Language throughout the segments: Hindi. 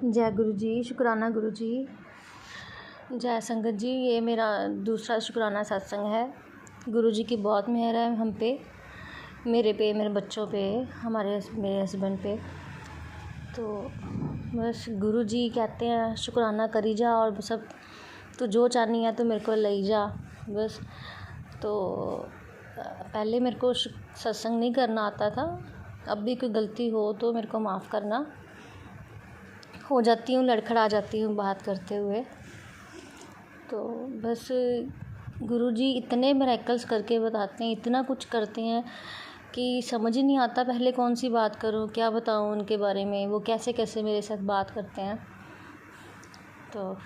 जय गुरु जी, शुक्राना गुरु जी। जय संगत जी, ये मेरा दूसरा शुक्राना सत्संग है। गुरु जी की बहुत मेहर है हम पे, मेरे बच्चों पे, मेरे हस्बैंड पे। तो बस गुरु जी कहते हैं शुक्राना करी जा और सब तू जो चाहनी है तो मेरे को ले जा बस। तो पहले मेरे को सत्संग नहीं करना आता था, अब भी कोई गलती हो तो मेरे को माफ़ करना। हो जाती हूँ, लड़खड़ा जाती हूँ बात करते हुए। तो बस गुरुजी इतने मिरेकल्स करके बताते हैं, इतना कुछ करते हैं कि समझ ही नहीं आता पहले कौन सी बात करूँ, क्या बताऊँ उनके बारे में, वो कैसे कैसे मेरे साथ बात करते हैं। तो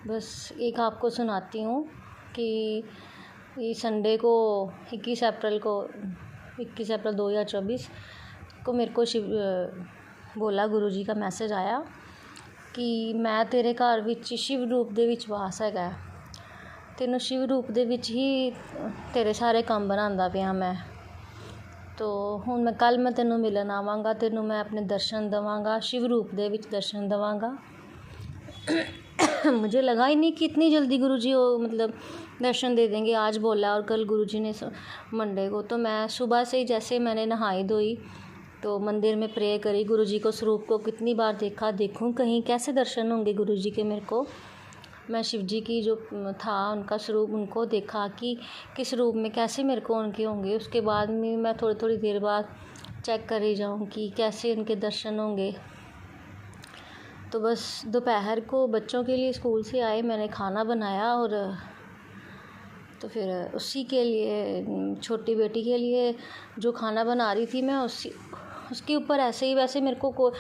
बस एक आपको सुनाती हूँ कि ये संडे को 21 अप्रैल 2024 को मेरे को बोला गुरुजी का मैसेज आया कि मैं तेरे घर विच शिव रूप दे विच वास हैगा, तैनूं शिव रूप दे विच ही तेरे सारे काम बनांदा पिया मैं। तो हुण मैं कल मैं तैनूं मिलन आवांगा, तैनूं मैं अपने दर्शन देवांगा, शिव रूप दे विच दर्शन देवांगा। मुझे लगा ही नहीं कि इतनी जल्दी गुरुजी दर्शन दे देंगे। आज बोला और कल गुरुजी ने मंडे को। तो मैं सुबह से ही जैसे मैंने नहाई धोई तो मंदिर में प्रे करी, गुरुजी को स्वरूप को कितनी बार देखूं कहीं कैसे दर्शन होंगे गुरुजी के मेरे को। मैं शिव जी की जो था उनका स्वरूप उनको देखा कि किस रूप में कैसे मेरे को उनके होंगे। उसके बाद में मैं थोड़ी देर बाद चेक कर ही जाऊँ कि कैसे उनके दर्शन होंगे। तो बस दोपहर को बच्चों के लिए स्कूल से आए, मैंने खाना बनाया और तो फिर उसी के लिए छोटी बेटी के लिए जो खाना बना रही थी मैं उसके ऊपर ऐसे ही वैसे मेरे को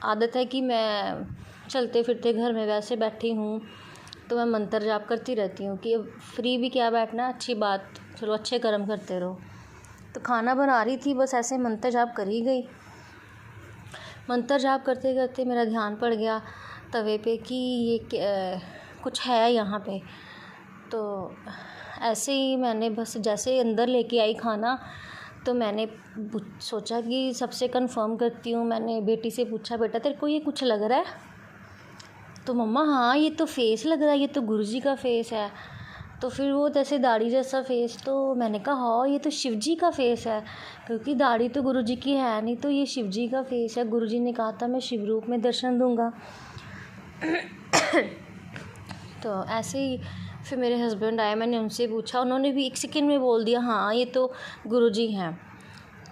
आदत है कि मैं चलते फिरते घर में वैसे बैठी हूँ तो मैं मंत्र जाप करती रहती हूँ कि फ्री भी क्या बैठना, अच्छी बात, चलो अच्छे कर्म करते रहो। तो खाना बना रही थी, बस ऐसे मंत्र जाप करी गई। मंत्र जाप करते करते मेरा ध्यान पड़ गया तवे पे कि ये कुछ है यहाँ पे। तो ऐसे ही मैंने बस जैसे अंदर लेके आई खाना तो मैंने सोचा कि सबसे कंफर्म करती हूँ। मैंने बेटी से पूछा, बेटा तेरे को ये कुछ लग रहा है? तो मम्मा हाँ ये तो फेस लग रहा है, ये तो गुरुजी का फेस है। तो फिर वो जैसे दाढ़ी जैसा फेस, तो मैंने कहा हाँ ये तो शिव जी का फेस है, क्योंकि दाढ़ी तो गुरुजी की है नहीं, तो ये शिव जी का फेस है। गुरुजी ने कहा था मैं शिव रूप में दर्शन दूंगा। तो ऐसे ही फिर मेरे हस्बैंड आए, मैंने उनसे पूछा, उन्होंने भी 1 सेकंड में बोल दिया हाँ ये तो गुरुजी हैं।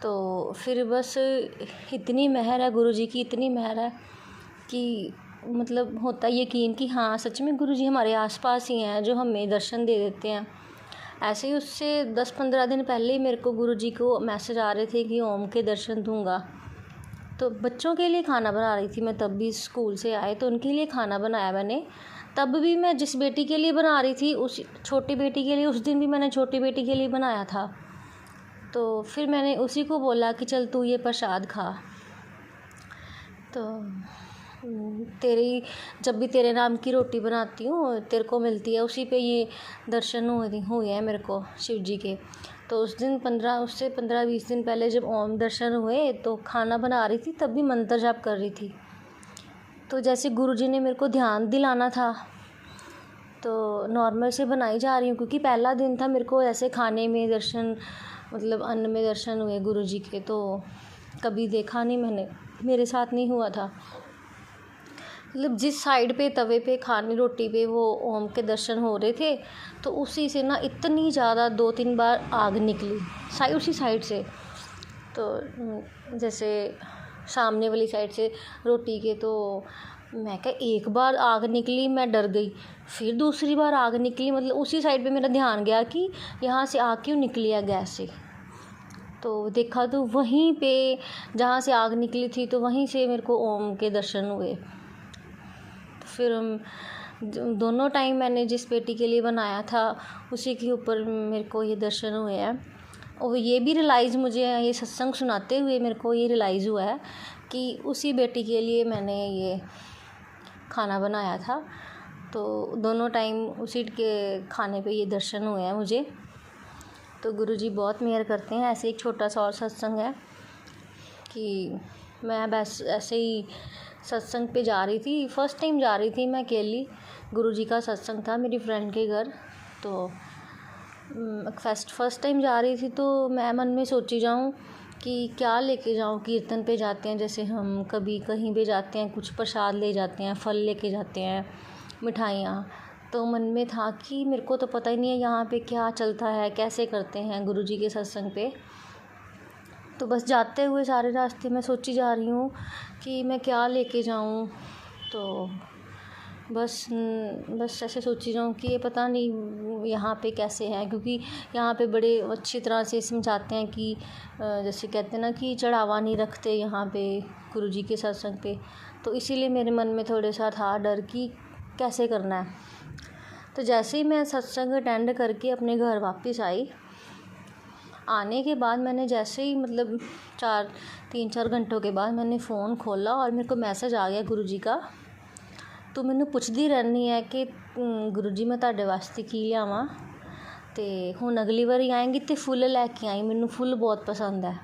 तो फिर बस इतनी मेहर है गुरुजी की, इतनी मेहर है कि होता है यकीन कि हाँ सच में गुरुजी हमारे आसपास ही हैं जो हमें दर्शन दे देते हैं। ऐसे ही उससे 10-15 दिन पहले ही मेरे को गुरुजी को मैसेज आ रहे थे कि ओम के दर्शन दूंगा। तो बच्चों के लिए खाना बना रही थी मैं, तब भी स्कूल से आए तो उनके लिए खाना बनाया मैंने। तब भी मैं जिस बेटी के लिए बना रही थी उस छोटी बेटी के लिए, उस दिन भी मैंने छोटी बेटी के लिए बनाया था। तो फिर मैंने उसी को बोला कि चल तू ये प्रसाद खा। तो जब भी तेरे नाम की रोटी बनाती हूँ तेरे को मिलती है, उसी पे ये दर्शन हुए हैं मेरे को शिव जी के। तो उससे 15-20 दिन पहले जब ओम दर्शन हुए तो खाना बना रही थी, तब भी मंत्र जाप कर रही थी। तो जैसे गुरुजी ने मेरे को ध्यान दिलाना था तो नॉर्मल से बनाई जा रही हूँ, क्योंकि पहला दिन था मेरे को ऐसे खाने में दर्शन अन्न में दर्शन हुए गुरुजी के, तो कभी देखा नहीं मैंने, मेरे साथ नहीं हुआ था। जिस साइड पे तवे पे खाने रोटी पे वो ओम के दर्शन हो रहे थे तो उसी से ना इतनी ज़्यादा 2-3 बार आग निकली उसी साइड से। तो जैसे सामने वाली साइड से रोटी के, तो मैं क्या एक बार आग निकली मैं डर गई, फिर दूसरी बार आग निकली, उसी साइड पे मेरा ध्यान गया कि यहाँ से आग क्यों निकली है गैस से। तो देखा तो वहीं पे जहाँ से आग निकली थी तो वहीं से मेरे को ओम के दर्शन हुए। फिर दोनों टाइम मैंने जिस बेटी के लिए बनाया था उसी के ऊपर मेरे को ये दर्शन हुए हैं। और ये भी रियलाइज़ मुझे ये सत्संग सुनाते हुए मेरे को ये रियलाइज़ हुआ है कि उसी बेटी के लिए मैंने ये खाना बनाया था। तो दोनों टाइम उसी के खाने पे ये दर्शन हुए हैं मुझे। तो गुरुजी बहुत मेहर करते हैं। ऐसे एक छोटा सा और सत्संग है कि मैं बस ऐसे ही सत्संग पे जा रही थी, फ़र्स्ट टाइम जा रही थी मैं अकेली। गुरुजी का सत्संग था मेरी फ्रेंड के घर। तो फर्स्ट टाइम जा रही थी, तो मैं मन में सोची जाऊँ कि क्या लेके जाऊँ। कीर्तन पे जाते हैं जैसे हम कभी कहीं भी जाते हैं, कुछ प्रसाद ले जाते हैं, फल लेके जाते हैं, मिठाइयाँ। तो मन में था कि मेरे को तो पता ही नहीं है यहाँ पे क्या चलता है, कैसे करते हैं गुरुजी के सत्संग पे। तो बस जाते हुए सारे रास्ते मैं सोची जा रही हूँ कि मैं क्या लेके जाऊँ। तो बस ऐसे सोची जाऊँ कि ये पता नहीं यहाँ पे कैसे है, क्योंकि यहाँ पे बड़े अच्छी तरह से समझाते हैं कि जैसे कहते हैं ना कि चढ़ावा नहीं रखते यहाँ पे गुरुजी के सत्संग पे। तो इसीलिए मेरे मन में थोड़ा सा था डर कि कैसे करना है। तो जैसे ही मैं सत्संग अटेंड करके अपने घर वापस आई, आने के बाद मैंने जैसे ही मतलब 3-4 घंटों के बाद मैंने फ़ोन खोला और मेरे को मैसेज आ गया गुरुजी का। तो मैंने पुछदी रहनी है कि गुरुजी मैं ਤੁਹਾਡੇ वास्ते की लियावां, ते हुण अगली बारी आएंगी तो फुल लैके आई, मैनू फुल बहुत पसंद है।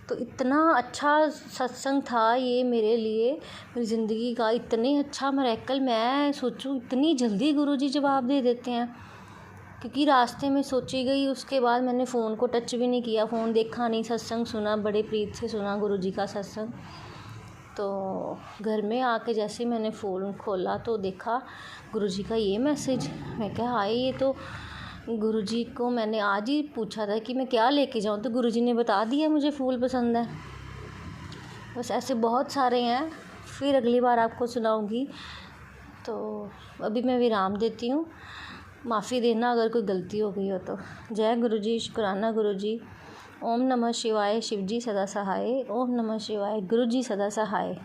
तो इतना अच्छा सत्संग था ये मेरे लिए, मेरी ज़िंदगी का इतने अच्छा मिरेकल। मैं सोचूं इतनी जल्दी गुरुजी जवाब दे देते हैं, क्योंकि रास्ते में सोची गई। उसके बाद मैंने फ़ोन को टच भी नहीं किया, फ़ोन देखा नहीं, सत्संग सुना, बड़े प्रीत से सुना गुरुजी का सत्संग। तो घर में आके जैसे ही मैंने फ़ोन खोला तो देखा गुरुजी का ये मैसेज। मैं क्या हाय, ये तो गुरुजी को मैंने आज ही पूछा था कि मैं क्या लेके जाऊँ, तो गुरुजी ने बता दिया मुझे फूल पसंद है। बस ऐसे बहुत सारे हैं, फिर अगली बार आपको सुनाऊंगी। तो अभी मैं विराम देती हूँ, माफ़ी देना अगर कोई गलती हो गई हो तो। जय गुरुजी, शुक्राना गुरुजी। ओम नमः शिवाय, शिवजी सदा सहाय। ओम नमः शिवाय, गुरुजी सदा सहाय।